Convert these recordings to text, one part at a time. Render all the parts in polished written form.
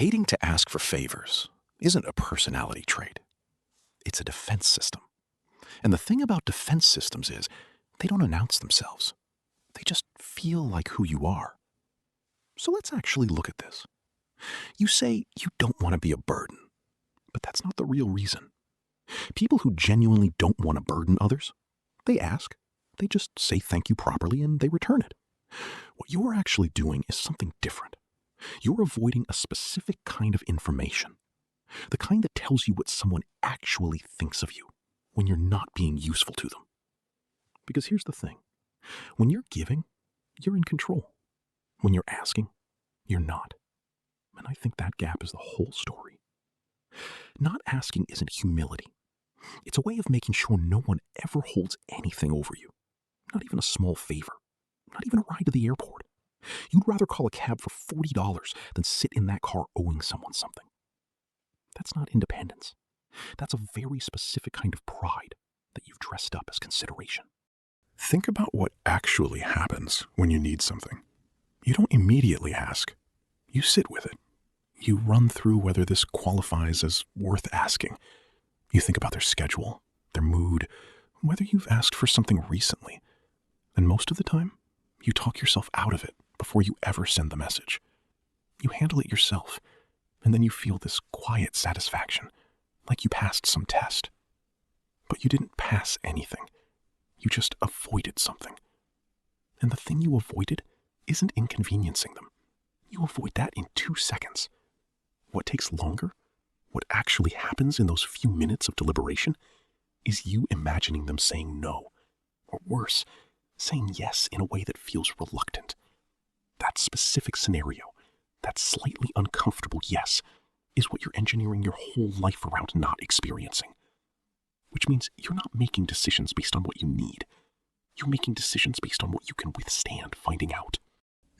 Hating to ask for favors isn't a personality trait. It's a defense system. And the thing about defense systems is they don't announce themselves. They just feel like who you are. So let's actually look at this. You say you don't want to be a burden, but that's not the real reason. People who genuinely don't want to burden others, they ask, they just say thank you properly and they return it. What you're actually doing is something different. You're avoiding a specific kind of information, the kind that tells you what someone actually thinks of you when you're not being useful to them. Because here's the thing. When you're giving, you're in control. When you're asking, you're not. And I think that gap is the whole story. Not asking isn't humility. It's a way of making sure no one ever holds anything over you. Not even a small favor. Not even a ride to the airport. You'd rather call a cab for $40 than sit in that car owing someone something. That's not independence. That's a very specific kind of pride that you've dressed up as consideration. Think about what actually happens when you need something. You don't immediately ask. You sit with it. You run through whether this qualifies as worth asking. You think about their schedule, their mood, whether you've asked for something recently. And most of the time, you talk yourself out of it before you ever send the message. You handle it yourself, and then you feel this quiet satisfaction, like you passed some test. But you didn't pass anything. You just avoided something. And the thing you avoided isn't inconveniencing them. You avoid that in 2 seconds. What takes longer, what actually happens in those few minutes of deliberation, is you imagining them saying no, or worse, saying yes in a way that feels reluctant. That specific scenario, that slightly uncomfortable yes, is what you're engineering your whole life around not experiencing. Which means you're not making decisions based on what you need. You're making decisions based on what you can withstand finding out.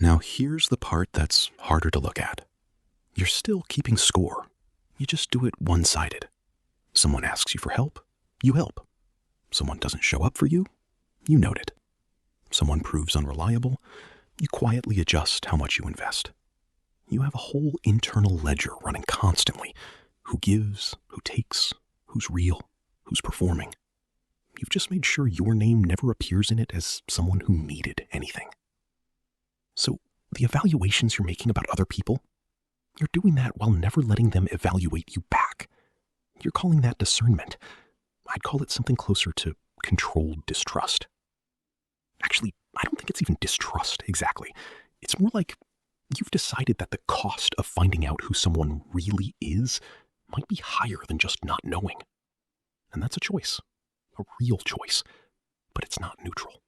Now here's the part that's harder to look at. You're still keeping score. You just do it one-sided. Someone asks you for help, you help. Someone doesn't show up for you, you note it. Someone proves unreliable, you quietly adjust how much you invest. You have a whole internal ledger running constantly. Who gives, who takes, who's real, who's performing. You've just made sure your name never appears in it as someone who needed anything. So the evaluations you're making about other people, you're doing that while never letting them evaluate you back. You're calling that discernment. I'd call it something closer to controlled distrust. Actually, I don't think it's even distrust exactly. It's more like you've decided that the cost of finding out who someone really is might be higher than just not knowing. And that's a choice, a real choice, but it's not neutral.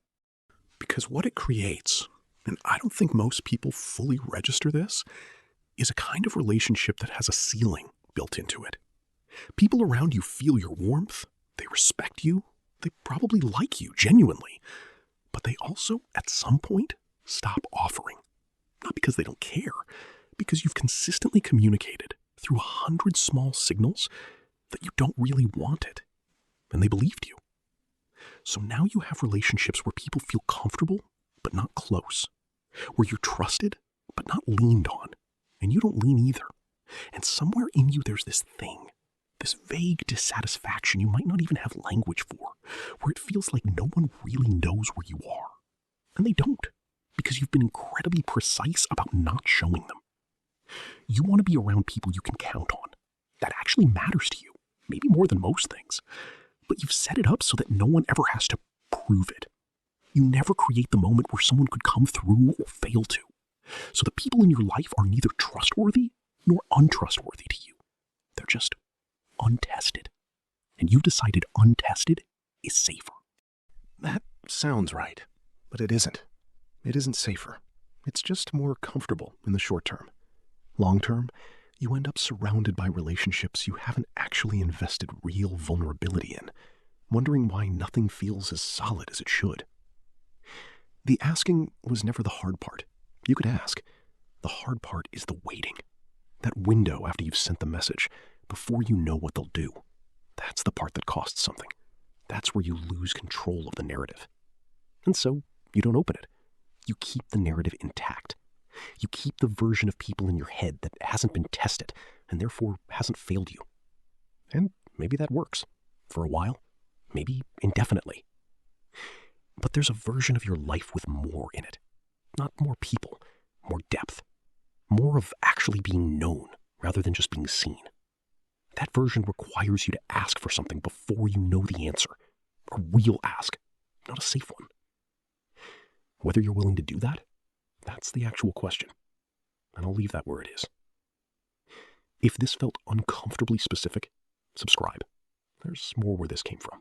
Because what it creates, and I don't think most people fully register this, is a kind of relationship that has a ceiling built into it. People around you feel your warmth, they respect you, they probably like you genuinely, but they also, at some point, stop offering. Not because they don't care, because you've consistently communicated through 100 small signals that you don't really want it, and they believed you. So now you have relationships where people feel comfortable, but not close, where you're trusted, but not leaned on, and you don't lean either. And somewhere in you there's this thing, this vague dissatisfaction you might not even have language for, where it feels like no one really knows where you are. And they don't, because you've been incredibly precise about not showing them. You want to be around people you can count on. That actually matters to you, maybe more than most things. But you've set it up so that no one ever has to prove it. You never create the moment where someone could come through or fail to. So the people in your life are neither trustworthy nor untrustworthy to you. They're just untested. And you've decided untested is safer. That sounds right, but it isn't. It isn't safer. It's just more comfortable in the short term. Long term, you end up surrounded by relationships you haven't actually invested real vulnerability in, wondering why nothing feels as solid as it should. The asking was never the hard part. You could ask. The hard part is the waiting. That window after you've sent the message, before you know what they'll do. That's the part that costs something. That's where you lose control of the narrative. And so, you don't open it. You keep the narrative intact. You keep the version of people in your head that hasn't been tested and therefore hasn't failed you. And maybe that works. For a while. Maybe indefinitely. But there's a version of your life with more in it. Not more people, more depth. More of actually being known rather than just being seen. That version requires you to ask for something before you know the answer. A real ask, not a safe one. Whether you're willing to do that, that's the actual question. And I'll leave that where it is. If this felt uncomfortably specific, subscribe. There's more where this came from.